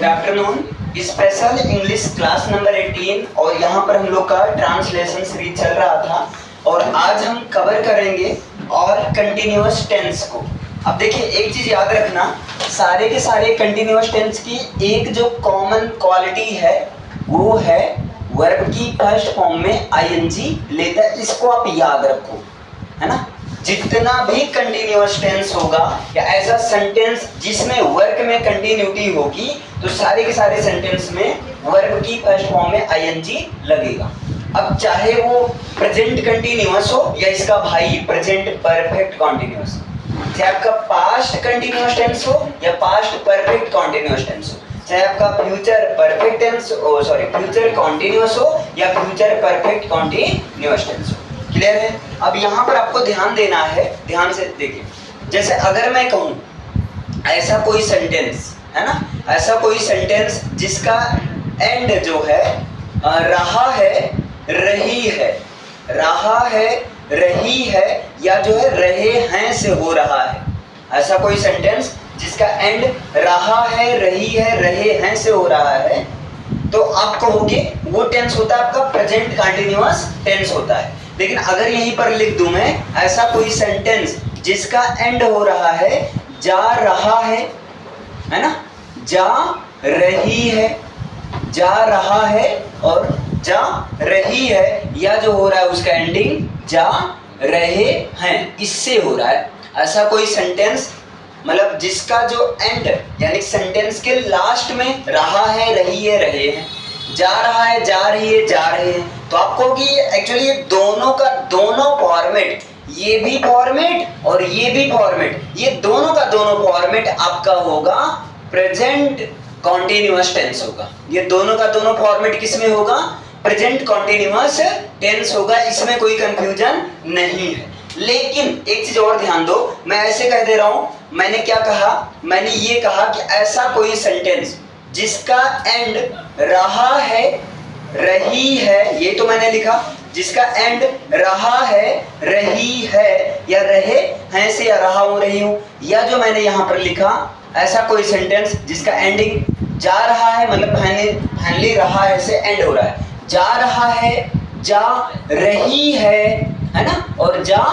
Afternoon. Special English class number 18 और यहाँ पर हम लोग का ट्रांसलेशन सीरीज चल रहा था और आज हम कवर करेंगे और कंटिन्यूअस टेंस को। अब देखिए एक चीज याद रखना, सारे के सारे कंटिन्यूअस टेंस की एक जो कॉमन क्वालिटी है वो है वर्ब की फर्स्ट फॉर्म में आईएनजी लेता है। इसको आप याद रखो, है ना। जितना भी कंटिन्यूअस टेंस होगा या ऐसा सेंटेंस जिसमें वर्ब में कंटिन्यूटी होगी तो सारे के सारे सेंटेंस में वर्ब की फर्स्ट फॉर्म में आईएनजी लगेगा। अब चाहे वो प्रेजेंट कंटिन्यूअस हो या इसका भाई प्रेजेंट परफेक्ट कॉन्टिन्यूअस, चाहे आपका पास्ट कंटिन्यूअस टेंस हो या पास्ट परफेक्ट कॉन्टिन्यूअस टेंस हो, चाहे आपका future perfect tense future continuous हो या फ्यूचर परफेक्ट कॉन्टिन्यूअस टेंस हो। क्लियर है। अब यहाँ पर आपको ध्यान देना है, ध्यान से देखिए। जैसे अगर मैं कहूँ ऐसा कोई सेंटेंस है ना, ऐसा कोई सेंटेंस जिसका एंड जो है रहा है रही है, रहा है रही है या जो है रहे हैं से हो रहा है, ऐसा कोई सेंटेंस जिसका एंड रहा है रही है रहे हैं से हो रहा है, तो आप कहोगे वो टेंस होता है आपका प्रेजेंट कंटिन्यूअस टेंस होता है। लेकिन अगर यहीं पर लिख दूं मैं ऐसा कोई सेंटेंस जिसका एंड हो रहा है जा रहा है ना, जा रही है, जा रहा है और जा रही है, या जो हो रहा है उसका एंडिंग जा रहे हैं इससे हो रहा है, ऐसा कोई सेंटेंस मतलब जिसका जो एंड यानी सेंटेंस के लास्ट में रहा है रही है रहे हैं, जा रहा है जा रही है जा रहे हैं, तो आप कहोगे एक्चुअली ये दोनों का दोनों फॉर्मेट, ये भी फॉर्मेट और ये भी फॉर्मेट, ये दोनों का दोनों फॉर्मेट आपका होगा प्रेजेंट कॉन्टिन्यूअस टेंस होगा। ये दोनों का दोनों फॉर्मेट किस में होगा? प्रेजेंट कॉन्टिन्यूअस टेंस होगा, इसमें कोई कंफ्यूजन नहीं है। लेकिन एक चीज और ध्यान दो, मैं ऐसे कह दे रहा हूं, मैंने क्या कहा, मैंने ये कहा कि ऐसा कोई सेंटेंस जिसका एंड रहा है रही है, ये तो मैंने लिखा, जिसका एंड रहा है रही है या रहे हैं से या रहा हूं रही हूं, या जो मैंने यहां पर लिखा ऐसा कोई सेंटेंस जिसका एंडिंग जा रहा है मतलब फाइनली रहा है से एंड हो रहा है, जा रहा है जा रही है ना, और जा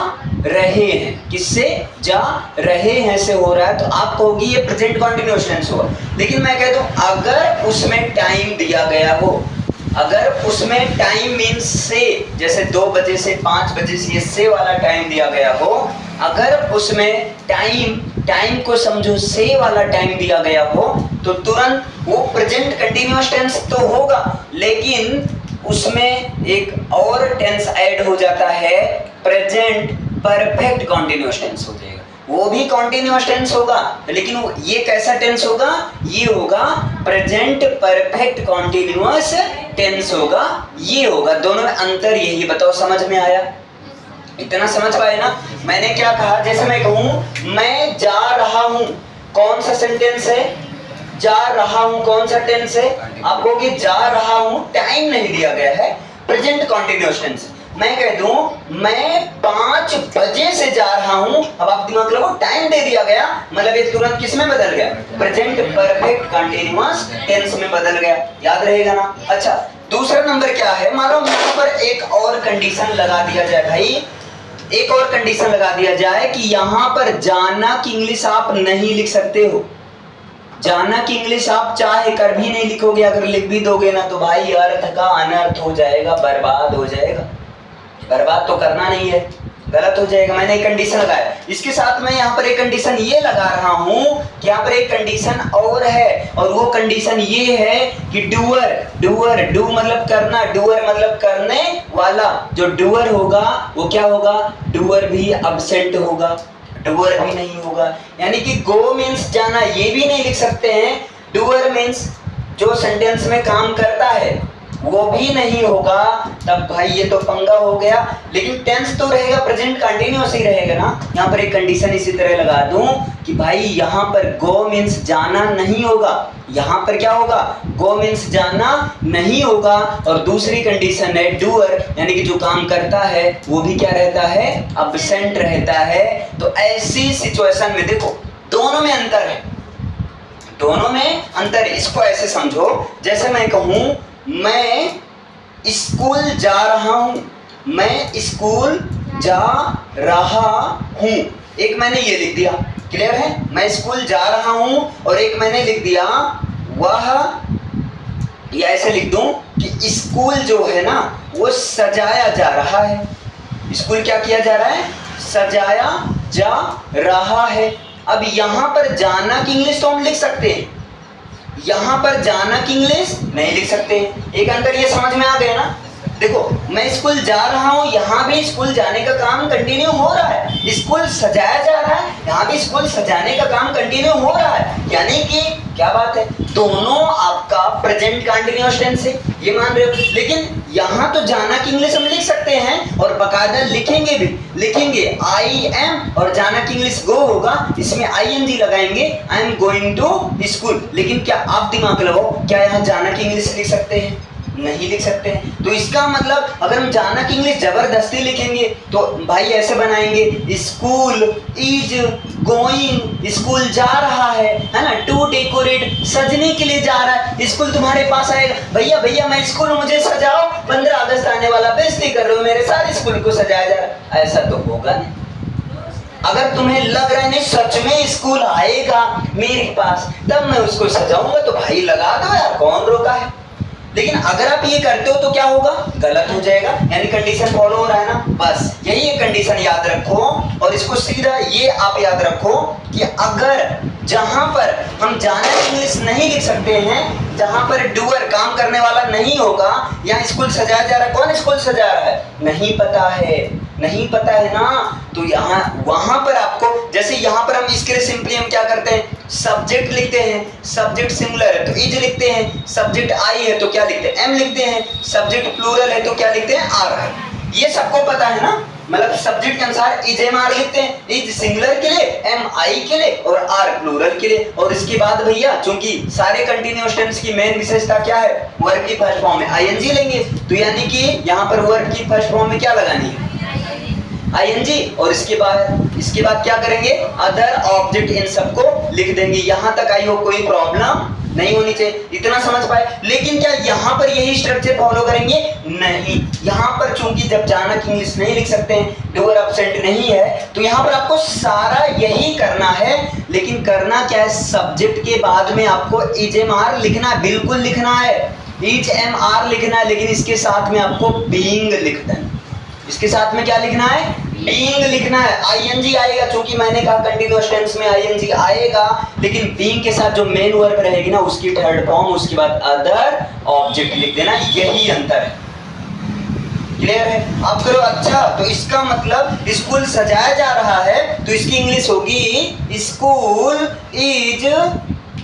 रहे हैं किससे जा रहे हैं से हो रहा है, तो आप कहोगी ये प्रेजेंट कंटिन्यूअस टेंस होगा। लेकिन मैं कह दूं अगर उसमें टाइम दिया गया हो, अगर उसमें टाइम मीन्स से, जैसे 2 बजे से 5 बजे से ये से वाला टाइम दिया गया हो, अगर उसमें टाइम को समझो से वाला टाइम दिया गया हो तो तुरंत वो प्रेजेंट कंटिन्यूअस टेंस तो होगा, लेकिन उसमें एक और टेंस ऐड हो जाता है, प्रेजेंट परफेक्ट कॉन्टिन्यूअस टेंस हो जाएगा। वो भी कॉन्टिन्यूअस टेंस होगा लेकिन ये कैसा टेंस होगा? ये होगा प्रेजेंट परफेक्ट कॉन्टिन्यूअस टेंस होगा, ये होगा। दोनों में अंतर यही, बताओ समझ में आया? इतना समझ पाए ना? मैंने क्या कहा, जैसे मैं कहूं मैं जा रहा हूं, कौन सा सेंटेंस है? जा रहा हूं, कौन सा टेंस है? आप कहोगे जा रहा हूं, टाइम नहीं दिया गया है, प्रेजेंट कॉन्टिन्यूअस टेंस। मैं कह दूं मैं 5 बजे से जा रहा हूं, अब आप दिमाग लगाओ, टाइम दे दिया गया मतलब ये तुरंत किस में बदल गया? प्रेजेंट परफेक्ट कंटिन्यूअस टेंस में बदल गया। याद रहेगा ना? अच्छा, दूसरा नंबर क्या है? मान लो यहाँ पर एक और कंडीशन लगा दिया जाए भाई, एक और कंडीशन लगा दिया जाए कि यहाँ पर जाना की इंग्लिश आप नहीं लिख सकते हो। जाना की इंग्लिश आप चाहे कर भी नहीं लिखोगे, अगर लिख भी दोगे ना तो भाई अर्थ का अनर्थ हो जाएगा, बर्बाद हो जाएगा। बर्बाद तो करना नहीं है, गलत हो जाएगा। मैंने एक कंडीशन लगाया, इसके साथ मैं यहाँ पर एक कंडीशन ये लगा रहा हूँ कि यहाँ पर एक कंडीशन और है, और वो कंडीशन ये है कि डूअर डू मतलब करना, डूअर मतलब करने वाला, जो डूअर होगा वो क्या होगा? डूअर भी अब्सेंट होगा, डूअर भी नहीं होगा। यानी कि गो मीन्स जाना, ये भी नहीं लिख सकते हैं। डूअर मीन्स जो सेंटेंस में काम करता है वो भी नहीं होगा, तब भाई ये तो पंगा हो गया। लेकिन टेंस तो रहेगा, प्रेजेंट कंटिन्यूअस ही रहेगा ना। यहाँ पर एक कंडीशन इसी तरह लगा दूं कि भाई यहाँ पर गो मीन्स जाना नहीं होगा, यहाँ पर क्या होगा? गो मीन्स जाना नहीं होगा, और दूसरी कंडीशन है डूअर यानी कि जो काम करता है वो भी क्या रहता है? अब्सेंट रहता है। तो ऐसी सिचुएशन में देखो दोनों में अंतर है, दोनों में अंतर है। इसको ऐसे समझो, जैसे मैं कहूं मैं स्कूल जा रहा हूं, मैं स्कूल जा रहा हूं, एक मैंने ये लिख दिया, क्लियर है, मैं स्कूल जा रहा हूं, और एक मैंने लिख दिया वह, या ऐसे लिख दूं कि स्कूल जो है ना वो सजाया जा रहा है। स्कूल क्या किया जा रहा है? सजाया जा रहा है। अब यहां पर जाना की इंग्लिश तो हम लिख सकते हैं, यहां पर जाना की इंग्लिश नहीं लिख सकते हैं। एक अंतर ये समझ में आ गया ना? देखो मैं स्कूल जा रहा हूं, यहां भी स्कूल जाने का काम कंटिन्यू हो रहा है, स्कूल सजाया जा रहा है, यहां भी स्कूल सजाने का काम कंटिन्यू हो रहा है, यानी कि क्या बात है, दोनों आपका प्रेजेंट कंटिन्यूअस टेंस है, ये मान रहे हो। लेकिन यहां तो जाना की इंग्लिश हम लिख सकते हैं और बकायदा लिखेंगे भी, लिखेंगे आई एम, और जाना की इंग्लिश गो होगा, इसमें ING लगाएंगे, I am going to school. लेकिन क्या आप दिमाग लगाओ, क्या यहां जाना की इंग्लिश लिख सकते हैं? नहीं लिख सकते हैं। तो इसका मतलब अगर हम जाना की इंग्लिश जबरदस्ती लिखेंगे तो भाई ऐसे बनाएंगे, स्कूल इज गोइंग, स्कूल जा रहा है ना, टू डेकोरेट, सजने के लिए जा रहा है। स्कूल तुम्हारे पास आएगा, भैया भैया मैं स्कूल, मुझे सजाओ, 15 अगस्त आने वाला, बेइज्जती कर रहे हो मेरे, सारे स्कूल को सजाया जा रहा है, ऐसा तो होगा नहीं। अगर तुम्हें लग रहा है नहीं सच में स्कूल आएगा मेरे पास तब मैं उसको सजाऊंगा, तो भाई लगा दो यार, कौन रोका है। लेकिन अगर आप ये करते हो तो क्या होगा? गलत हो जाएगा, यानी कंडीशन फॉलो हो रहा है ना, बस यही एक कंडीशन याद रखो। और इसको सीधा ये आप याद रखो कि अगर जहां पर हम जाना इंग्लिश नहीं लिख सकते हैं, जहां पर डूअर काम करने वाला नहीं होगा, यहाँ स्कूल सजाया जा रहा है, कौन स्कूल सजा रहा है? नहीं पता है, नहीं पता है ना, तो यहाँ वहां पर आपको, जैसे यहाँ पर हम इसके लिए सिंपली हम क्या करते हैं, सब्जेक्ट लिखते हैं, सब्जेक्ट सिंगुलर है तो इज लिखते हैं, सब्जेक्ट आई है तो क्या लिखते हैं? एम लिखते हैं, सब्जेक्ट प्लूरल है तो क्या लिखते हैं? आर है। ये सबको पता है ना, मतलब सब्जेक्ट के अनुसार इज एम आर लिखते हैं, इज सिंगुलर के लिए, एम आई के लिए और आर प्लूरल के लिए। और इसके बाद भैया चूंकि सारे कंटिन्यूअस टेंस की मेन विशेषता क्या है? वर्ब की फर्स्ट फॉर्म में ING लेंगे, तो यानी कि यहाँ पर वर्ब की फर्स्ट फॉर्म में क्या लगानी है? ING। और इसके बाद क्या करेंगे? अदर ऑब्जेक्ट, इन सबको लिख देंगे। यहां तक आई हो कोई प्रॉब्लम नहीं होनी चाहिए, इतना समझ पाए। लेकिन क्या यहां पर यही स्ट्रक्चर फॉलो करेंगे? नहीं, यहां पर चूंकि जब जाना की इंग्लिश नहीं लिख सकते हैं, डूअर एब्सेंट नहीं है, तो यहां पर आपको सारा यही करना है। लेकिन करना क्या है? सब्जेक्ट के बाद में आपको इज एम आर लिखना है, बिल्कुल लिखना है, इज एम आर लिखना है, लेकिन इसके साथ में आपको बीइंग लिख देना। इसके साथ में क्या लिखना है? बीइंग लिखना है। ING आएगा, क्योंकि मैंने कहा कंटीन्यूअस टेंस में ING आएगा, लेकिन बीइंग के साथ जो मेन वर्ब रहेगी ना उसकी थर्ड फॉर्म, उसके बाद अदर ऑब्जेक्ट लिख देना, यही अंतर है। क्लियर है? आप करो अच्छा, तो इसका मतलब स्कूल सजाया जा रहा है तो इसकी इंग्लिश होगी school is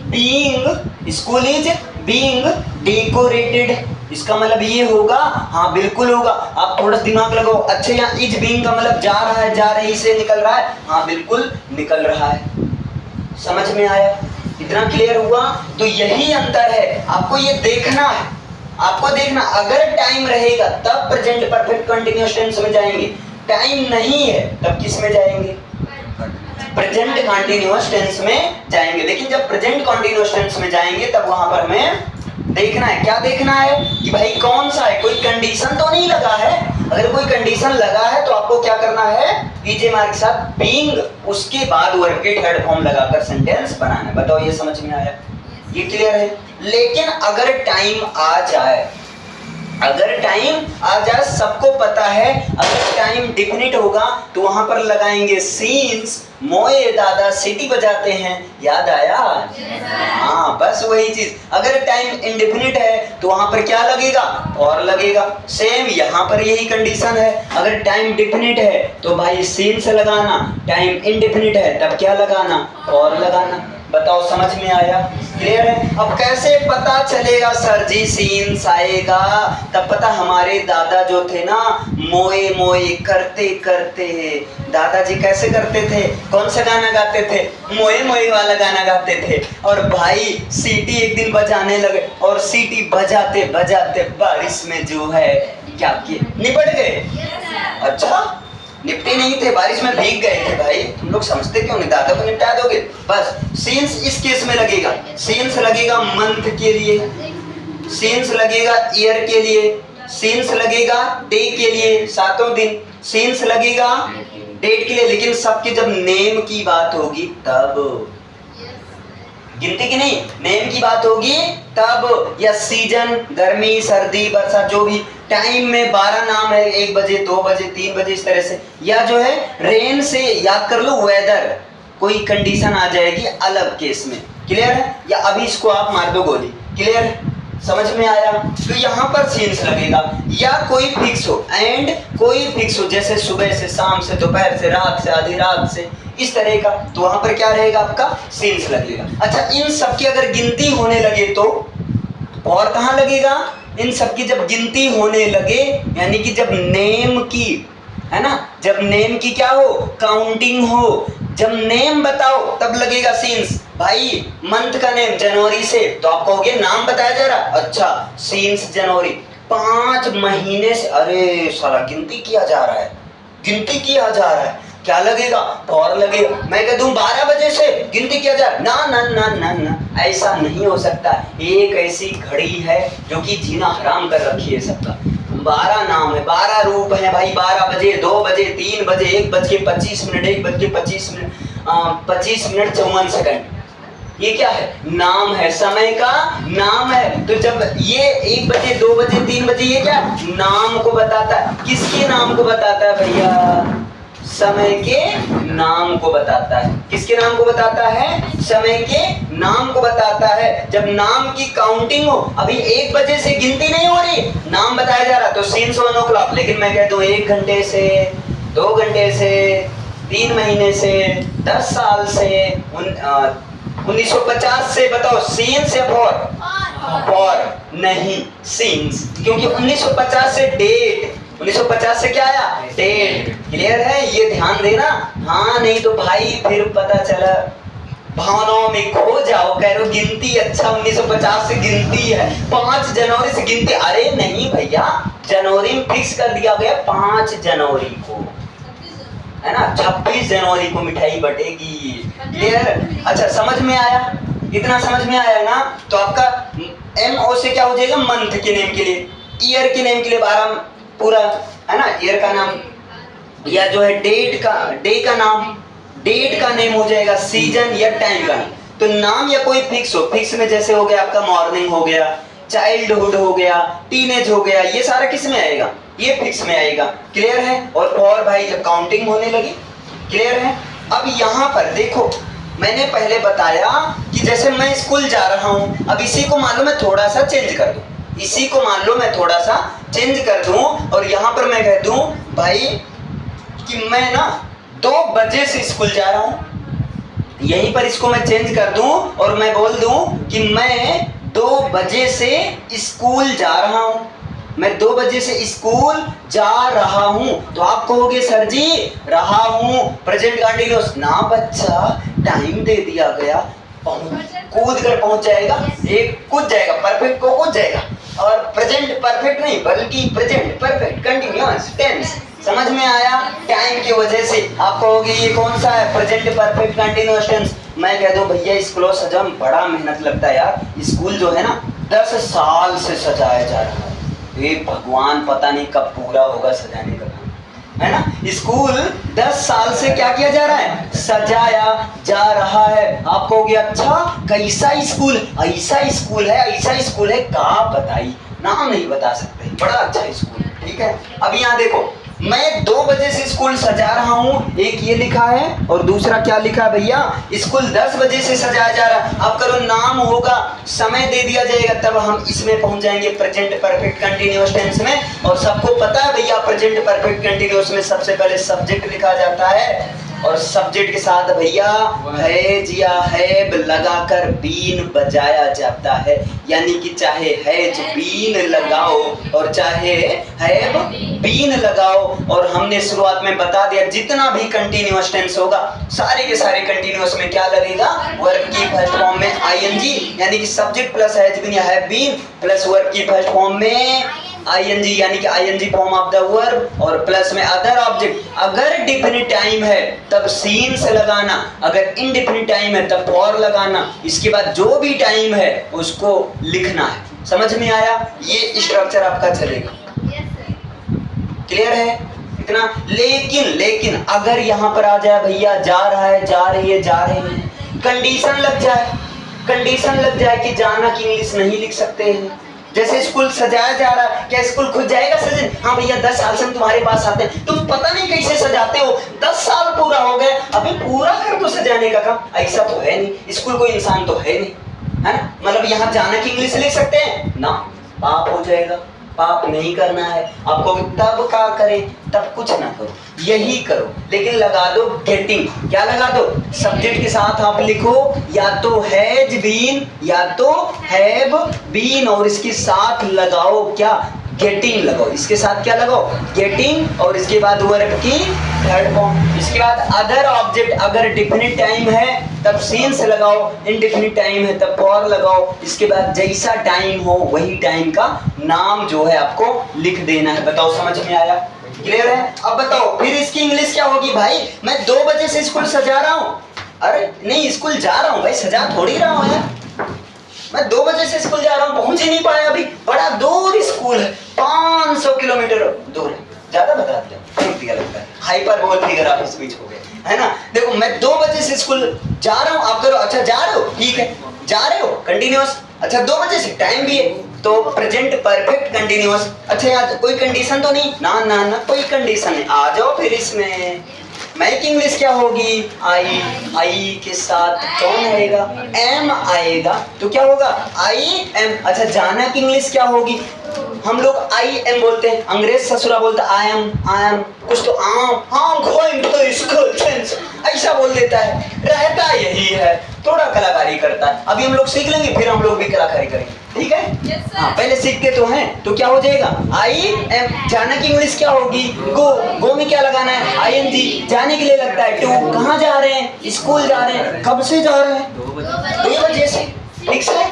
being, school is being decorated. इसका मतलब ये होगा, हाँ बिल्कुल होगा। आप थोड़ा सा दिमाग लगाओ, अच्छा यहाँ इज बीइंग का मतलब जा रहा है, जा रही से निकल रहा है, हाँ बिल्कुल निकल रहा है। समझ में आया? इतना क्लियर हुआ? तो यही अंतर है, आपको ये देखना है, आपको देखना। अगर टाइम रहेगा तब प्रेजेंट परफेक्ट कंटिन्यूअस टेंस में जाएंगे, टाइम नहीं है तब किस में जाएंगे? प्रेजेंट कंटिन्यूअस टेंस में जाएंगे। लेकिन जब प्रेजेंट कंटिन्यूअस टेंस में जाएंगे तब वहां पर हमें देखना है, क्या देखना है कि भाई कौन सा है, कोई कंडीशन तो नहीं लगा है। अगर कोई कंडीशन लगा है तो आपको क्या करना है? इजे मार्क के साथ बीइंग, उसके बाद वर्ब के थर्ड फॉर्म लगाकर सेंटेंस बनाना है। बताओ ये समझ में आया? ये क्लियर है? लेकिन अगर टाइम आ जाए, अगर टाइम आ जाए, सबको पता है अगर टाइम डिफिनिट होगा तो वहां पर लगाएंगे सीन्स, मोए दादा सीटी बजाते हैं, याद आया? हाँ बस वही चीज। अगर टाइम इंडिफिनिट है तो वहां पर क्या लगेगा? और लगेगा। सेम यहां पर यही कंडीशन है, अगर टाइम डिफिनिट है तो भाई सीन से लगाना, टाइम इंडिफिनिट है तब क्या लगाना? और लगाना। बताओ समझ में आया? क्लियर है? अब कैसे पता चलेगा सर जी सीन्स आएगा? तब पता, हमारे दादा जो थे ना, मोए मोए करते करते, दादाजी कैसे करते थे? कौन सा गाना गाते थे? मोए मोए वाला गाना गाते थे। और भाई सीटी एक दिन बजाने लगे, और सीटी बजाते बजाते बारिश में जो है क्या किए? निपट गए। अच्छा निपटे नहीं थे, बारिश में भीग गए थे भाई, तुम लोग समझते क्यों नहीं, दादा को निपटा दोगे बस। सीन्स इस केस में लगेगा, सीन्स लगेगा मंथ के लिए, सीन्स लगेगा ईयर के लिए, सीन्स लगेगा डे के लिए 7 दिन, सीन्स लगेगा डेट के लिए। लेकिन सबकी जब नेम की बात होगी तब, गिनती की नहीं, नेम की बात होगी तब, या सीजन, गर्मी सर्दी बरसात जो भी, टाइम में 12 नाम है, 1 बजे 2 बजे 3 बजे इस तरह से, या जो है रेन से याद कर लो वेदर, कोई कंडीशन आ जाएगी अलग केस में। क्लियर है? या अभी इसको आप मार दो गोली। क्लियर है? समझ में आया? तो यहाँ पर सीन्स लगेगा, या कोई फिक्स हो, एंड कोई फिक्स हो, जैसे सुबह से शाम से दोपहर से रात से आधी रात से इस तरह का, तो वहां पर क्या रहेगा आपका सीन्स लगेगा। अच्छा, इन सब की अगर गिनती होने लगे तो और कहाँ लगेगा? इन सब की जब गिनती होने लगे, यानी कि जब नेम की, है ना, जब नेम की क्या हो, काउंटिंग हो, जब नेम बताओ तब लगेगा सीन्स। भाई मंथ का नेम जनवरी से, तो आप कहोगे नाम बताया जा रहा, अच्छा सीन्स जनवरी, 5 महीने से, अरे साला गिनती किया जा रहा है, गिनती किया जा रहा है, क्या लगेगा? और लगेगा। मैं कह दूं 12 बजे से गिनती किया जाए, ना ना ना ना ना, ऐसा नहीं हो सकता। एक ऐसी घड़ी है जो कि जीना हराम कर रखी है सबका। 12 नाम है, 12 रूप है भाई, 12 बजे 2 बजे 3 बजे 1:25 1:25 25 मिनट 54 सेकंड, ये क्या है? नाम है, समय का नाम है। तो जब ये 1 बजे 2 बजे 3 बजे, ये क्या नाम को बताता है? किसके नाम को बताता है भैया? समय के नाम को बताता है। किसके नाम को बताता है? समय के नाम को बताता है। जब नाम की काउंटिंग हो, अभी 1 बजे से गिनती नहीं हो रही, नाम बताया जा रहा, तो सीन्स 1 o'clock। लेकिन मैं कह दूं 1 घंटे से, 2 घंटे से, 3 महीने से, 10 साल से, 1950 से, बताओ सीन्स या फॉर? नहीं, सीन्स, क्योंकि 1950 से डेट, 1950 से क्या आया? डेट। क्लियर है? ये ध्यान देना। हाँ, नहीं तो भाई फिर पता चला भावनाओं में खो जाओ, कह रहे हो गिनती, अच्छा 1950 से गिनती है, 5 जनवरी से गिनती, अरे नहीं भैया, जनवरी में फिक्स कर दिया गया 5 जनवरी को, है ना, 26 जनवरी को मिठाई बटेगी। क्लियर? अच्छा, समझ में आया? इतना समझ में आया ना? तो आपका MO से क्या हो जाएगा? मंथ के नेम के लिए, ईयर के नेम के लिए 12 पूरा, है ना, ईयर का नाम, या जो है डेट का, डे का नाम, डेट का नेम हो जाएगा, सीजन या टाइम का। तो नाम या कोई फिक्स हो, फिक्स में जैसे हो गया आपका मॉर्निंग हो गया, चाइल्डहुड हो गया, टीनेज हो गया, ये सारा किस में आएगा? ये फिक्स में आएगा। क्लियर है? और भाई जब काउंटिंग होने लगी, क्लियर है? अब यहाँ पर देखो, मैंने पहले बताया कि जैसे मैं स्कूल जा रहा हूँ, अब इसी को मान लो मैं थोड़ा सा चेंज कर दूं, इसी को मान लो मैं थोड़ा सा चेंज कर दूं, और यहाँ पर मैं कह दूं भाई कि मैं ना 2 बजे से स्कूल जा रहा हूँ, यहीं पर इसको मैं चेंज कर दूं और मैं बोल दूं कि मैं 2 बजे से स्कूल जा रहा हूँ, मैं 2 बजे से स्कूल जा रहा हूँ। तो आप कहोगे सर जी रहा हूँ प्रेजेंट कंटीन्यूअस ना, बच्चा टाइम दे दिया गया, कूद कर पहुंच जाएगा, एक कूद जाएगा, परफेक्ट को कूद जाएगा, और प्रेजेंट परफेक्ट नहीं बल्कि प्रेजेंट परफेक्ट कंटीन्यूअस टेंस। समझ में आया? टाइम की वजह से आप कहोगे ये कौन सा है? Present perfect continuous tense. मैं कह दूं भैया स्कूलों सजम बड़ा मेहनत लगता है यार, स्कूल जो है ना 10 साल से सजाया जा रहा है, ये भगवान पता नहीं कब पूरा होगा सजाने का, है ना। स्कूल 10 साल से क्या किया जा रहा है? सजाया जा रहा है। आप कहोगे अच्छा कैसा स्कूल? ऐसा स्कूल है, ऐसा स्कूल है, कहाँ बताइए, नाम नहीं बता सकते, बड़ा अच्छा स्कूल। ठीक है, अब यहाँ देखो, मैं 2 बजे से स्कूल सजा रहा हूँ, एक ये लिखा है और दूसरा क्या लिखा है भैया? स्कूल 10 बजे से सजाया जा रहा है। अब करो नाम होगा, समय दे दिया जाएगा, तब हम इसमें पहुंच जाएंगे प्रेजेंट परफेक्ट कंटीन्यूअस टेंस में। और सबको पता है भैया प्रेजेंट परफेक्ट कंटीन्यूअस में सबसे पहले सब्जेक्ट लिखा जाता है, और सब्जेक्ट के साथ भैया हैज या हैव लगाकर बीन बजाया जाता है, यानी कि चाहे हैज बीन लगाओ और चाहे हैव बीन लगाओ। और हमने शुरुआत में बता दिया जितना भी कंटीन्यूअस टेंस होगा सारे के सारे कंटीन्यूअस में क्या लगेगा? वर्ब की फर्स्ट फॉर्म में आईएनजी, यानी कि सब्जेक्ट प्लस हैज बीन या हैव बीन प्लस वर्ब की फर्स्ट फॉर्म में आईएनजी यानी कि ING form of the verb, और प्लस में अदर ऑब्जेक्ट। अगर डिफिनिट टाइम है तब सीन से लगाना, अगर इनडिफिनिट टाइम है तब फॉर लगाना, इसके बाद जो भी टाइम है उसको लिखना है। समझ में आया? ये स्ट्रक्चर आपका चलेगा। क्लियर है इतना? लेकिन अगर यहाँ पर आ जाए भैया जा रहा है, जा रही है, जा रही है, कंडीशन लग जाए कि जाना की इंग्लिश नहीं लिख सकते हैं। जैसे स्कूल सजाया जा रहा है, क्या स्कूल खुद जाएगा सजन? हाँ भैया 10 साल से हम तुम्हारे पास आते हैं, तुम पता नहीं कैसे सजाते हो, 10 साल पूरा हो गए, अभी पूरा कर दो सजाने का काम। ऐसा तो है नहीं, स्कूल कोई इंसान तो है नहीं, है ना? मतलब यहाँ जाना की इंग्लिश लिख सकते हैं ना? पाप हो जाएगा, पाप नहीं करना है आपको। तब क्या करें? तब कुछ ना करो, यही करो, लेकिन लगा दो गेटिंग। क्या लगा दो? सब्जेक्ट के साथ आप लिखो या तो हैज बीन या तो हैव बीन, और इसके साथ लगाओ क्या? गेटिंग लगाओ। इसके साथ क्या लगाओ? गेटिंग, और इसके बाद वर्ब की थर्ड फॉर्म। इसके बाद अदर ऑब्जेक्ट, अगर डिफिनिट टाइम है तब सीन से लगाओ, इनडिफिनिट टाइम है तब फॉर लगाओ। इसके बाद जैसा टाइम हो वही टाइम का नाम जो है आपको लिख देना है। बताओ समझ में आया? क्लियर है? अब बताओ फिर इसकी इंग्लिश क्या होगी? भाई मैं 2 बजे से स्कूल सजा रहा हूँ। अरे नहीं, स्कूल जा रहा हूँ भाई, सजा थोड़ी रहा हूँ यार। मैं 2 बजे से स्कूल जा रहा हूँ, पहुंच ही नहीं पाया अभी, बड़ा दूर स्कूल है, 500 किलोमीटर दूर है। ज्यादा बता दिया, लगता है हाइपरबोल फिगर आप स्पीच हो गए, है ना? देखो मैं 2 बजे से स्कूल जा रहा हूँ, आप करो अच्छा जा रहे हो, ठीक है, जा रहे हो कंटिन्यूअस। अच्छा 2 बजे से टाइम भी है तो प्रेजेंट परफेक्ट कंटिन्यूअस। अच्छा यार कोई कंडीशन तो नहीं? ना ना ना, कोई कंडीशन नहीं। आ जाओ फिर इसमें। मैक इंग्लिश क्या होगी? आई के साथ कौन आएगा? एम आएगा, तो क्या होगा? I am. अच्छा जाना की इंग्लिश क्या होगी? हम लोग आई एम बोलते हैं, अंग्रेज ससुरा बोलता आई एम, कुछ तो आम गोइंग टू स्कूल, ऐसा बोल देता है। रहता यही है, थोड़ा कलाकारी करता है। अभी हम लोग सीख लेंगे फिर हम लोग भी कलाकारी करेंगे, ठीक है? हाँ पहले सीखते तो हैं। तो क्या हो जाएगा? I am. जाना की इंग्लिश क्या होगी? गो में क्या लगाना है? आईएनजी। जाने के लिए लगता है टू। कहाँ जा रहे हैं? स्कूल जा रहे हैं। कब से जा रहे हैं? 2 बजे से। ठीक से?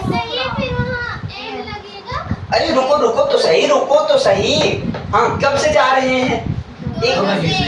अरे रुको तो सही। हाँ कब से जा रहे हैं?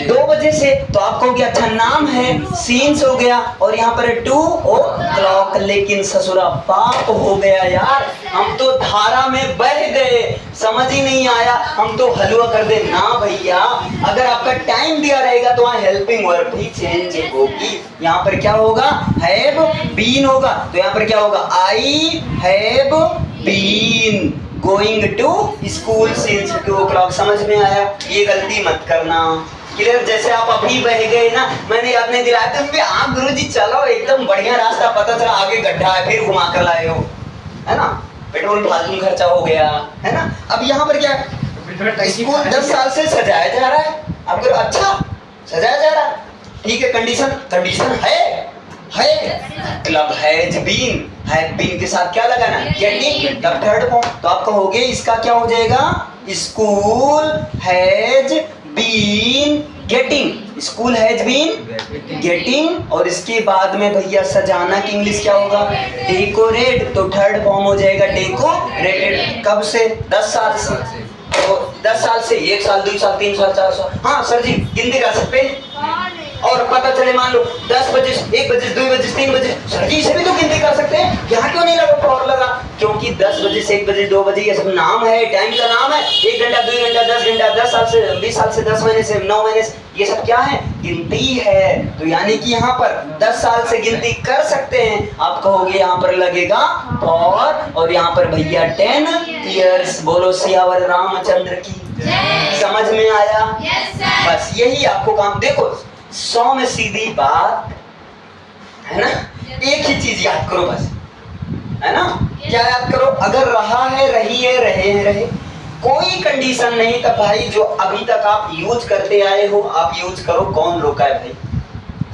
2 बजे से। तो आप कहोगे अच्छा नाम है, सीन्स हो गया, और यहाँ पर 2 क्लॉक। लेकिन ससुरा पाप हो गया यार, हम तो धारा में बह गए, समझ ही नहीं आया, हम तो हलवा कर दे। ना भैया, अगर आपका टाइम दिया रहेगा तो वहाँ हेल्पिंग वर्ब भी चेंज होगी। यहाँ पर क्या होगा? हैव बीन होगा, तो यहाँ पर क्या होगा? I have been going to school since 2 o'clock। समझ में आया? ये गलती मत करना। क्लियर? जैसे आप अभी बह गए ना, मैंने याद नहीं दिलाया तो भी हाँ गुरुजी चलो एकदम बढ़िया रास्ता, पता चला आगे गड्ढा है, फिर घुमा कर लाए हो, है ना? पेट्रोल फालतू खर्चा हो गया, है ना? अब यहाँ पर क्या? स्कूल 10 साल से सजाया जा रहा है। आप करो अच्छा सजाया जा रहा है, ठीक है। कंडीशन है क्लब हैज बीन के साथ क्या लगाना? गेटिंग, तब थर्ड फॉर्म। तो आप कहोगे इसका क्या हो जाएगा? School has been getting. School has been getting, और इसके बाद में भैया सजाना की इंग्लिश क्या होगा? डेकोरेट। तो थर्ड फॉर्म हो जाएगा डेकोरेटेड। कब से? 10 साल से। तो 10 साल से 1 साल, 2 साल, 3 साल, 4 साल। हाँ सर जी गिनती कर सकते हैं। और पता चले मान लो 10 बजे, 1 बजे, 2 बजे, 3 बजे, सर जी इसे भी तो गिनती कर सकते हैं। यहाँ क्यों नहीं लगा? फॉर लगा, क्योंकि 10 बजे से 1 बजे, 2 बजे ये सब नाम है, टाइम का नाम है। 1 घंटा, 2 घंटा, 10 घंटा, 10 साल से, 20 साल से, 10 महीने से, 9 महीने से, ये सब क्या है? गिनती है। तो यानी कि यहाँ पर 10 साल से गिनती कर सकते हैं। आप कहोगे यहाँ पर लगेगा फॉर, और यहाँ पर भैया 10 ईयर्स। बोलो सियावर रामचंद्र की। समझ में आया? बस यही आपको काम। देखो 100 में सीधी बात है ना, एक ही चीज याद करो बस, है ना? क्या याद करो? अगर रहा है, रही है, रहे हैं, रहे, कोई कंडीशन नहीं, तब भाई जो अभी तक आप यूज करते आए हो आप यूज करो। कौन रोका है भाई?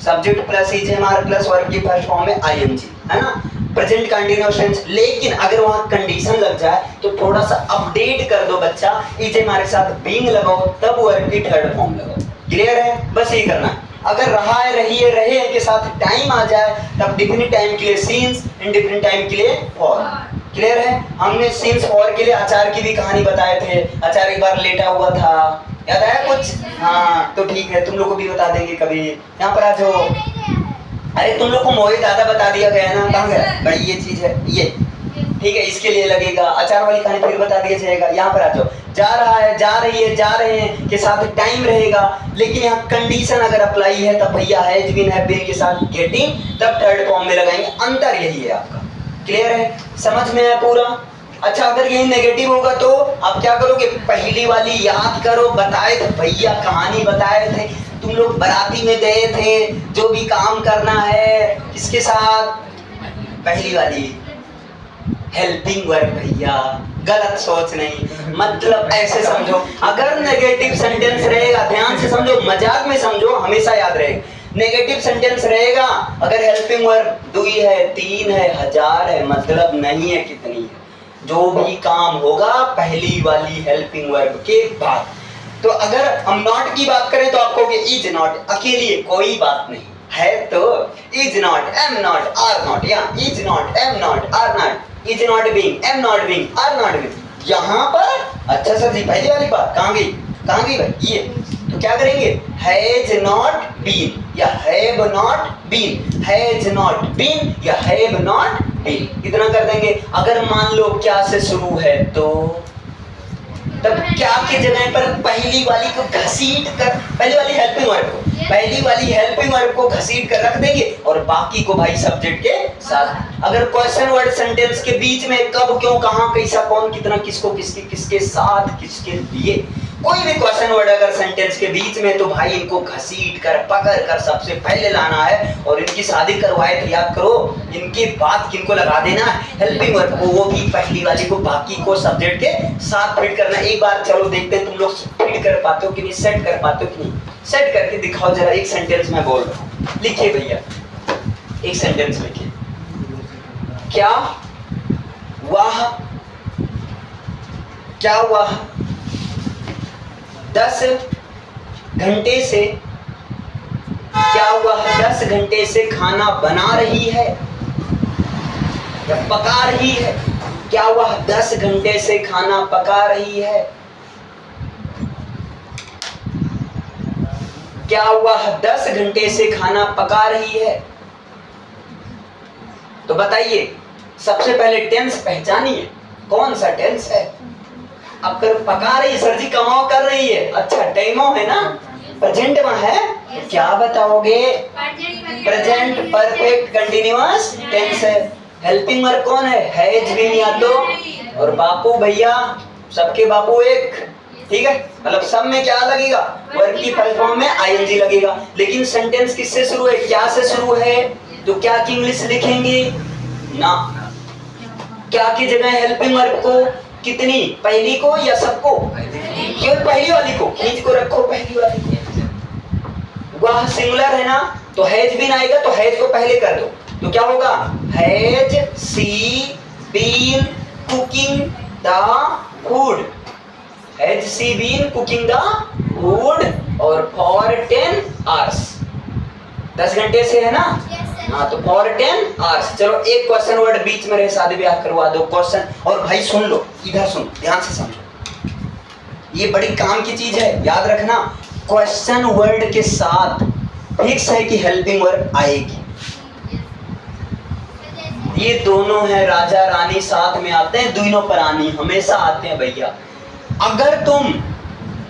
Subject plus is am are plus verb की फर्स्ट फॉर्म में आईएनजी, है ना? Present continuous tense. लेकिन अगर वहां कंडीशन लग जाए तो थोड़ा सा अपडेट कर दो बच्चा, इजेमार के साथ बीइंग लगाओ, तब वर्ब की थर्ड फॉर्म लगाओ। क्लियर है? बस ये करना है। अगर रहा है, रही है, रहे के साथ टाइम आ जाए तब डिफिनिट टाइम के लिए सीन्स, इनडिफिनिट टाइम के लिए फॉर। क्लियर है? हमने सीन्स 4 के लिए अचार की भी कहानी बताए थे। अचार एक बार लेटा हुआ था, याद आया कुछ? हाँ तो ठीक है, तुम लोग को भी बता देंगे कभी। यहाँ पर आ जाओ। अरे तुम लोग को मोहित दादा बता दिया गया ना, कहाँ गया भाई? ये चीज है ये, ठीक है, इसके लिए लगेगा। अचार वाली कहानी फिर बता दिया जाएगा। यहाँ पर आ जाओ। जा रहा है, जा रही है, जा रहे हैं के साथ टाइम रहेगा, लेकिन यहाँ कंडीशन अगर अप्लाई है तब भैया हैज बीन हैव बीन के साथ गेटिंग तब थर्ड फॉर्म में लगाएंगे। अंतर यही है आपका। क्लियर है? समझ में आया पूरा? अच्छा, अगर यही नेगेटिव होगा तो आप क्या करोगे? पहली वाली याद करो, बताए थे भैया, कहानी बताए थे, तुम लोग बाराती में गए थे, जो भी काम करना है किसके साथ? पहली वाली हेल्पिंग वर्ब भैया, गलत सोच नहीं, मतलब ऐसे समझो। अगर नेगेटिव सेंटेंस रहेगा, ध्यान से समझो, मजाक में समझो, हमेशा याद रहेगा। नेगेटिव सेंटेंस रहेगा अगर हेल्पिंग वर्ब 2 है, 3 है, 1000 है, मतलब नहीं है कितनी है, जो भी काम होगा पहली वाली हेल्पिंग वर्ब के बाद। तो अगर हम नॉट की बात करें तो आप कहोगे इज नॉट, अकेली है, कोई बात नहीं है, तो is not, am not, are not, या is not, am not, are not, is not being, am not being, are not being. यहाँ पर अच्छा सर जी पहली वाली बात कहाँ गई? कहाँ गई भाई? ये तो क्या करेंगे? हैज नॉट बीन या have not been, has not been या हैव नॉट बीन, इतना कर देंगे। अगर मान लो क्या से शुरू है तो तब क्या की जगह पर पहली वाली को घसीट कर, पहली वाली हेल्पिंग वर्ब को, पहली वाली हेल्पिंग वर्ब को घसीट कर रख देंगे और बाकी को भाई सब्जेक्ट के साथ। अगर क्वेश्चन वर्ड सेंटेंस के बीच में कब, क्यों, कहां, कैसा, कौन, कितना, किसको, किसके, किसके साथ, किसके लिए, कोई भी क्वेश्चन वर्ड अगर सेंटेंस के बीच में, तो भाई इनको घसीट कर, पकड़ कर सबसे पहले लाना है। और इनकी शादी करवाए तो याद करो, इनके बाद किनको लगा देना? हेल्पिंग वर्ब को, वो भी पहली वाली को, बाकी को सब्जेक्ट के साथ फिट करना। एक बार चलो देखते हैं तुम लोग फिट कर पाते हो कि नहीं, सेट कर पाते हो कि नहीं। सेट करके दिखाओ जरा, एक सेंटेंस में बोल रहा हूं, लिखिए भैया, एक सेंटेंस लिखिए। क्या वह, क्या वह 10 घंटे से, क्या वह 10 घंटे से खाना बना रही है या पका रही है? क्या वह 10 घंटे से खाना पका रही है? क्या वह 10 घंटे से खाना पका रही है? तो बताइए, सबसे पहले टेंस पहचानिए, कौन सा टेंस है? अब कर पका रही, सर जी कमाओ कर रही है, अच्छा टाइमो है ना, प्रेजेंट में है, तो क्या बताओगे? प्रेजेंट परफेक्ट कंटीन्यूअस टेंस है। हेल्पिंग वर्ब कौन है? हैज बीन या तो, और बापू भैया, सबके बापू एक, ठीक है, मतलब सब में क्या लगेगा? वर्ब की फर्स्ट फॉर्म में आईएनजी लगेगा। लेकिन सेंटेंस किससे शुरू है? क्या से शुरू है, तो क्या की इंग्लिश लिखेंगे ना? क्या की जगह हेल्पिंग वर्ब को कितनी, पहली को या सबको? केवल पहली वाली को खींच को रखो, पहली वाली। वह सिंगुलर है ना, तो हैज बीन आएगा, तो हैज को पहले कर दो, तो क्या होगा? Has she been cooking the food, has she been cooking the food, और फॉर 10 आवर्स, 10 घंटे से है ना, हाँ, तो फॉर 10 आवर्स। चलो एक क्वेश्चन वर्ड बीच में रहे, शादी ब्याह करवा दो क्वेश्चन। और भाई सुन लो, इधर सुन, ध्यान से समझो, ये बड़ी काम की चीज है, याद रखना। क्वेश्चन वर्ड के साथ फिक्स है कि हेल्पिंग वर्ब आएगी। ये दोनों है राजा रानी, साथ में आते हैं, दोनों प्राणी हमेशा आते हैं भैया। अगर तुम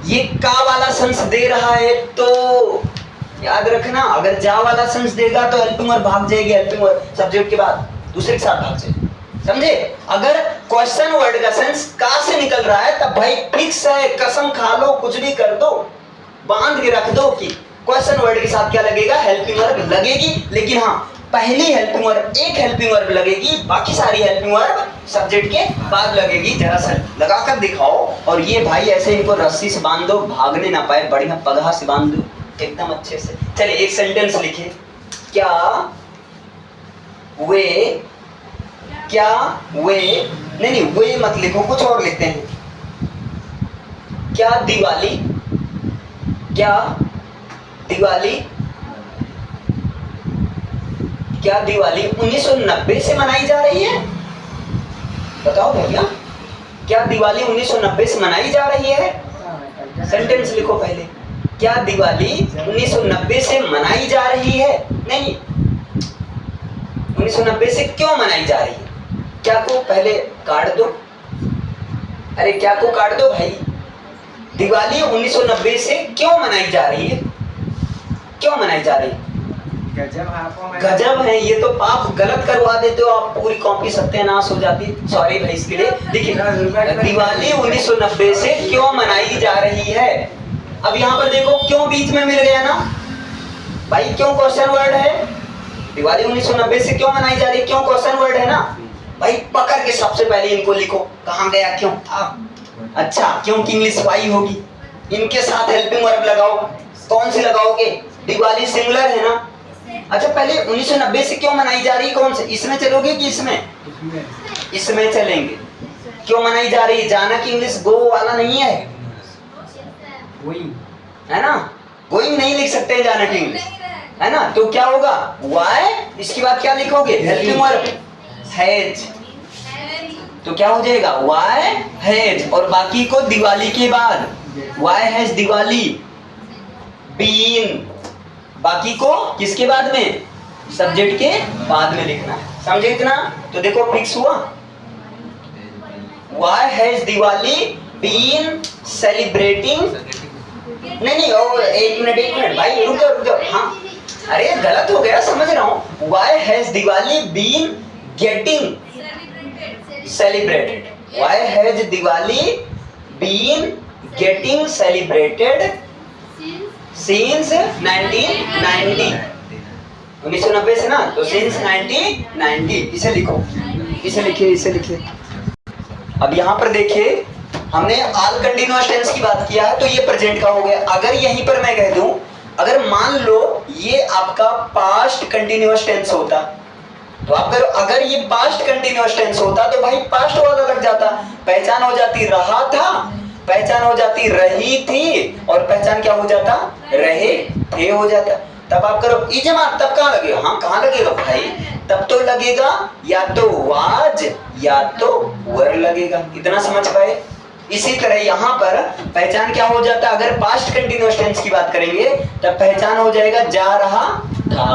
ये का वाला सेंस दे रहा है तो याद रखना, अगर जा वाला सेंस देगा तो हेल्पिंग वर्ब भाग जाएगी, हेल्पिंग वर्ब सब्जेक्ट के बाद दूसरे के साथ भाग जाएगी, समझे? अगर क्वेश्चन वर्ड का सेंस का से निकल रहा है तब भाई फिक्स है, कसम खा लो, कुछ भी कर दो, बांध के रख दो कि क्वेश्चन वर्ड के साथ क्या लगेगा? हेल्पिंग वर्ब लगेगी। लेकिन हाँ, पहली हेल्पिंग वर्ब, एक हेल्पिंग वर्ब लगेगी, बाकी सारी हेल्पिंग वर्ब सब्जेक्ट के बाद लगेगी। जरा सा लगाकर दिखाओ। और ये भाई ऐसे इनको रस्सी से बांध दो, भागने ना पाए, बढ़िया पगहा से बांध दो एकदम अच्छे से। चलिए एक सेंटेंस लिखिए। क्या वे, क्या वे, नहीं वे मत लिखो, कुछ और लिखते हैं। क्या दिवाली, क्या दिवाली, क्या दिवाली 1990 से मनाई जा रही है? बताओ भैया, क्या दिवाली 1990 से मनाई जा रही है? सेंटेंस लिखो पहले, क्या दिवाली 1990 से मनाई जा रही है? नहीं, 1990 से क्यों मनाई जा रही है? क्या को पहले काट दो, अरे क्या को काट दो भाई। दिवाली 1990 से क्यों मनाई जा रही है? क्यों मनाई जा रही है? गजब है, ये तो आप गलत करवा देते हो, आप पूरी कॉपी सत्यानाश हो जाती। सॉरी भाई इसके लिए। देखिए, दिवाली 1990 से क्यों मनाई जा रही है। अब यहाँ पर देखो क्यों बीच में मिल गया ना भाई, क्यों क्वेश्चन वर्ड है। दिवाली 1990 से क्यों मनाई जा रही है, क्यों क्वेश्चन वर्ड है ना भाई। पकड़ के सबसे पहले इनको लिखो, कहाँ गया क्यों। अच्छा, क्योंकि इंग्लिश वाई होगी, इनके साथ हेल्पिंग वर्ब लगाओ। कौन सी लगाओगे? दिवाली सिंगुलर है ना। अच्छा, पहले 1990 से क्यों मनाई जा रही है, कौन से, इसमें चलोगे कि इसमें? इसमें चलेंगे। क्यों मनाई जा रही है, जाना कि इंग्लिश गो वाला नहीं है, है ना। गोइंग नहीं लिख सकते हैं जाना की इंग्लिश, है ना। तो क्या होगा, वाई, इसके बाद क्या लिखोगे, हेल्पिंग वर्ब हैज। तो क्या हो जाएगा, वाई हैज, और बाकी को दिवाली के बाद, वाई हैज दिवाली बीन, बाकी को किसके बाद में, सब्जेक्ट के बाद में लिखना है। समझे इतना? तो देखो फिक्स हुआ, why has Diwali been celebrating. नहीं, और एक मिनट भाई, रुक जाओ। हाँ, अरे गलत हो गया, समझ रहा हूँ। Why has Diwali been getting celebrated, why has Diwali been getting celebrated since 1990, 1990 से ना, तो सिंस 1990 इसे लिखो, इसे लिखिए। अब यहाँ पर देखिए, हमने ऑल कंटीन्यूअस टेंस की बात किया है, तो ये प्रेजेंट का हो गया। अगर यहीं पर मैं कह दूं, अगर मान लो ये आपका पास्ट कंटीन्यूअस टेंस होता, तो आप अगर ये पास्ट कंटीन्यूअस टेंस होता तो भाई पास्ट वाला लग जाता, पहचान हो जाती रहा था, पहचान हो जाती रही थी, और पहचान क्या हो जाता, रहे थे हो जाता। तब आप करो ई जमात, तब कहाँ लगेगा, हाँ कहाँ लगेगा भाई, तब तो लगेगा या तो वाज या तो वर लगेगा। इतना समझ पाए। इसी तरह यहाँ पर पहचान क्या हो जाता, अगर पास्ट कंटीन्यूअस टेंस की बात करेंगे तब पहचान हो जाएगा जा रहा था,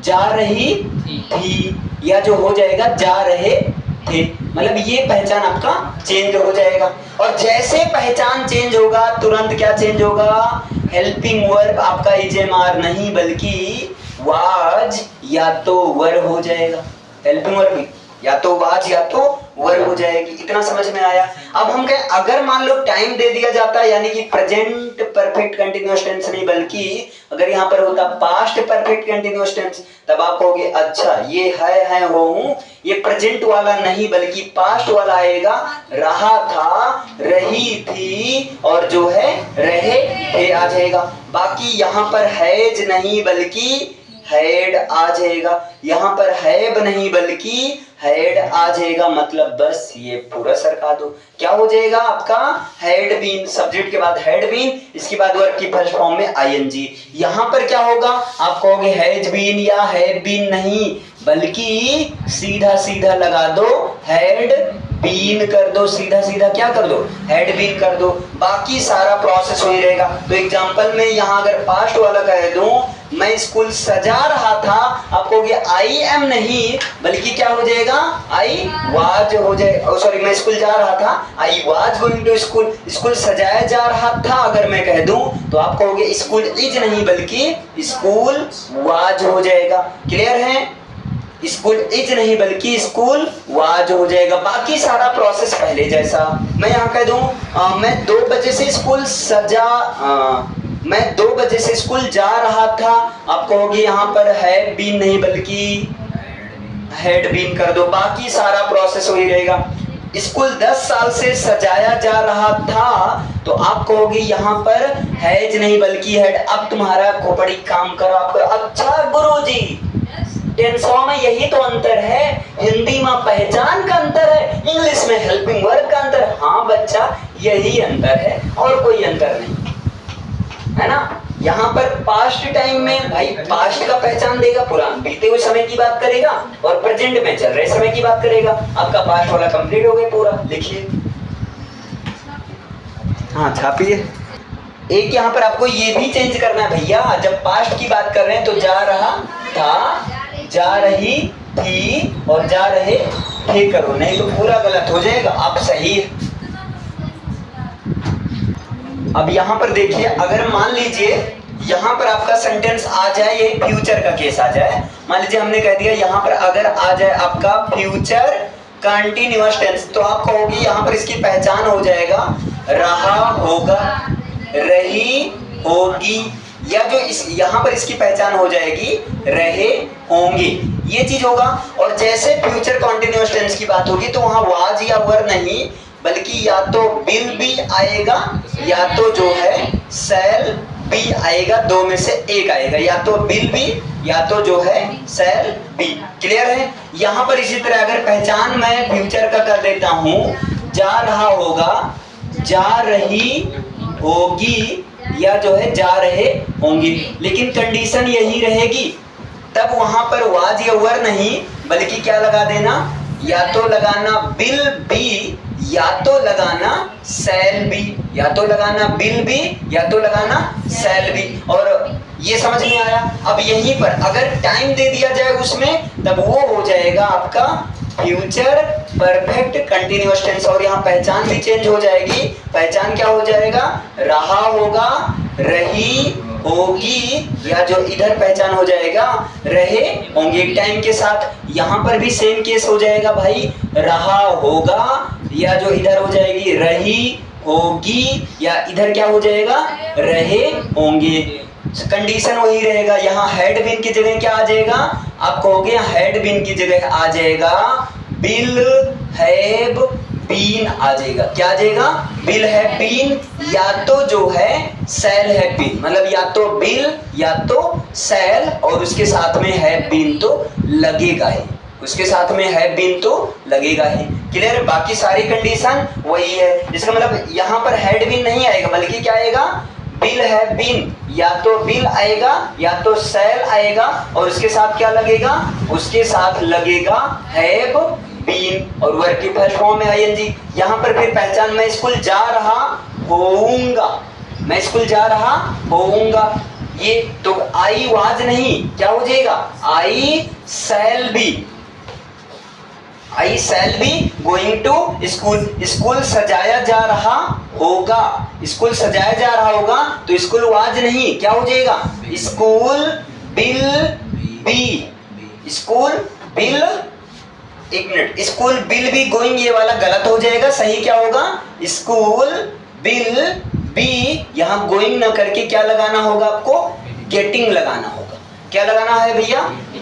जा रही थी, या जो हो जाएगा जा रहे थे। मतलब ये पहचान आपका चेंज हो जाएगा। और जैसे पहचान चेंज होगा तुरंत क्या चेंज होगा, हेल्पिंग वर्ब आपका इजेमार नहीं बल्कि वाज या तो वर हो जाएगा। हेल्पिंग वर्ब या तो वाज या तो वर हो जाएगी। इतना समझ में आया। अब हम कहें अगर मान लो टाइम दे दिया जाता, यानी कि प्रेजेंट परफेक्ट कंटीन्यूअस टेंस नहीं बल्कि अगर यहाँ पर होता पास्ट परफेक्ट कंटीन्यूअस टेंस, तब आप कहोगे अच्छा ये है वो हूं, ये प्रेजेंट वाला नहीं बल्कि पास्ट वाला आएगा। रहा था, रही थी, और जो है रहे थे आ जाएगा। बाकी यहाँ पर हैज नहीं बल्कि हैड आ जाएगा, यहाँ पर हैव नहीं बल्कि हैड आ जाएगा। मतलब बस ये पूरा सरका दो, क्या हो जाएगा आपका हैड बीन, सब्जेक्ट के बाद हैड बीन, इसके बाद वर्ब की फर्स्ट फॉर्म में आईएनजी। यहाँ पर क्या होगा, आप कहोगे हैज बीन या हैड बीन नहीं बल्कि सीधा सीधा लगा दो हैड बीन कर दो, सीधा सीधा क्या कर दो, हैड बीन कर दो। बाकी सारा प्रोसेस वही रहेगा। तो एग्जांपल में यहाँ अगर पास्ट वाला कह दूं, मैं स्कूल सजा रहा था, आप कहोगे आई एम नहीं बल्कि क्या हो जाएगा, आई वाज हो जाएगा। सॉरी, मैं स्कूल जा रहा था, I was going to school. School सजाया जा रहा था अगर मैं कह दूं तो आप कहोगे स्कूल इज नहीं बल्कि स्कूल वाज हो जाएगा। क्लियर है? स्कूल इज नहीं बल्कि स्कूल वाज हो जाएगा। बाकी सारा प्रोसेस पहले जैसा। मैं यहाँ कह दूं मैं 2 बजे से स्कूल मैं 2 बजे से स्कूल जा रहा था, आप कहोगे यहाँ पर हैड बीन नहीं बल्कि हैड बीन कर दो। बाकी सारा प्रोसेस वही रहेगा। स्कूल 10 साल से सजाया जा रहा था, तो आप कहोगे यहाँ पर हैज नहीं बल्कि हैड। अब तुम्हारा खोपड़ी काम करो, आपको अच्छा गुरुजी टेंसों में यही तो अंतर है। हिंदी में पहचान का अंतर है, इंग्लिश में हेल्पिंग वर्ब का अंतर। हाँ बच्चा, यही अंतर है और कोई अंतर नहीं, है ना। यहाँ पर पास्ट टाइम में भाई पास्ट का पहचान देगा, पूरा बीते हुए समय की बात करेगा, और प्रेजेंट में चल रहे समय की बात करेगा। आपका पास्ट वाला कंप्लीट हो गया पूरा, लिखिए। हाँ छापिए। एक यहाँ पर आपको ये भी चेंज करना है भैया, जब पास्ट की बात कर रहे हैं तो जा रहा था, जा रही थी और जा रहे थे करो, नहीं तो पूरा गलत हो जाएगा। आप सही है। अब यहाँ पर देखिए, अगर मान लीजिए यहाँ पर आपका सेंटेंस आ जाए, ये फ्यूचर का केस आ जाए, मान लीजिए हमने कह दिया यहाँ पर अगर आ जाए आपका फ्यूचर कंटिन्यूअस टेंस, तो आप कहोगे यहाँ पर इसकी पहचान हो जाएगा रहा होगा, रही होगी, या जो इस यहाँ पर इसकी पहचान हो जाएगी रहे होंगे, ये चीज होगा। और जैसे फ्यूचर कंटिन्यूअस टेंस की बात होगी तो वहां वाज या वर नहीं, बल्कि या तो विल भी आएगा या तो जो है शैल भी आएगा, दो में से एक आएगा, या तो विल भी या तो जो है शैल भी। क्लियर है? यहाँ पर इसी तरह अगर पहचान मैं फ्यूचर का कर देता हूँ, जा रहा होगा, जा रही होगी, या जो है जा रहे होंगे, लेकिन कंडीशन यही रहेगी, तब वहां पर वाज या वर नहीं, बल्कि क्या लगा देना, या तो लगाना विल बी या तो लगाना शैल बी, या तो लगाना विल बी या तो लगाना शैल बी। और ये समझ में आया? अब यहीं पर अगर टाइम दे दिया जाए उसमें, तब वो हो जाएगा आपका फ्यूचर परफेक्ट कंटिन्यूअस टेंस, और यहाँ पहचान भी चेंज हो जाएगी। पहचान क्या हो जाएगा? रहा होगा, रही होगी, या जो इधर पहचान हो जाएगा रहे होंगे टाइम के साथ। यहाँ पर भी सेम केस हो जाएगा भाई, रहा होगा, या जो इधर हो जाएगी रही होगी, या इधर क्या हो जाएगा रहे होंगे। कंडीशन वही रहेगा। यहाँ हैड बीन की जगह क्या आ जाएगा? आप कहोगे हैड बीन की जगह आ जाएगा विल हैव बीन आ जाएगा। क्या आ जाएगा? विल हैव बीन, या तो जो है शैल हैव बीन, मतलब या तो विल या तो शैल, और उसके साथ में हैव बीन तो लगेगा ही, उसके साथ में हैव बीन तो लगेगा ही। क्लियर है? बाकी सारी कंडीशन वही है। इसका मतलब यहाँ पर हैड बीन नहीं आएगा, बल्कि क्या आएगा? विल हैव बीन, या तो विल आएगा या तो शैल आएगा, और उसके साथ क्या लगेगा? उसके साथ लगेगा हैव बीन, और वर्ब की फर्स्ट फॉर्म में आईएनजी। यहाँ पर फिर पहचान, मैं स्कूल जा रहा होऊंगा, मैं स्कूल जा रहा होऊंगा, ये तो आई वाज नहीं, क्या हो जाएगा? I shall be, I shall be going to school. School सजाया जा रहा होगा, स्कूल सजाया जा रहा होगा, तो स्कूल वाज नहीं, क्या हो जाएगा? School will be, school will, एक minute, school will be going, ये वाला गलत हो जाएगा। सही क्या होगा? स्कूल विल बी, यहाँ गोइंग ना करके क्या लगाना होगा आपको? गेटिंग लगाना होगा। क्या लगाना है भैया?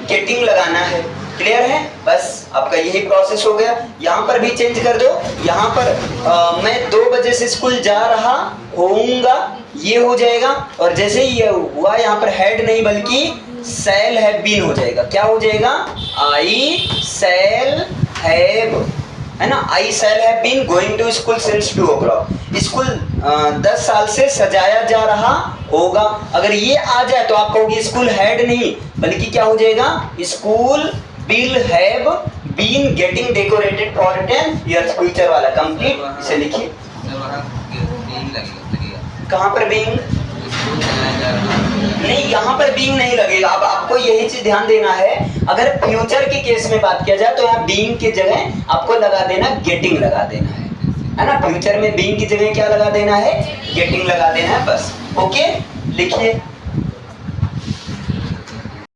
गेटिंग लगाना है। क्लियर है? बस आपका यही प्रोसेस हो गया। यहाँ पर भी चेंज कर दो, यहाँ पर मैं 2 बजे से स्कूल जा रहा होऊंगा, ये हो जाएगा, और जैसे ही ये हुआ यहाँ पर हैड नहीं बल्कि शैल हैव बीन हो जाएगा। क्या हो जाएगा? आई शैल हैव, है ना, I shall have been going to school since 2 o'clock। School 10 साल से सजाया जा रहा होगा। अगर ये आ जाए तो आप कहोगे स्कूल हैड नहीं, बल्कि क्या हो जाएगा? School will have been getting decorated for 10 years, future वाला कंप्लीट। इसे लिखिए। कहाँ पर बीइंग नहीं, यहाँ पर बीइंग नहीं लगेगा। अब आपको यही चीज ध्यान देना है, अगर फ्यूचर के केस में बात किया जाए तो यहाँ बीइंग की जगह आपको लगा देना गेटिंग लगा देना है ना। फ्यूचर में बीइंग की जगह क्या लगा देना है? गेटिंग लगा देना है, बस। ओके, लिखिए।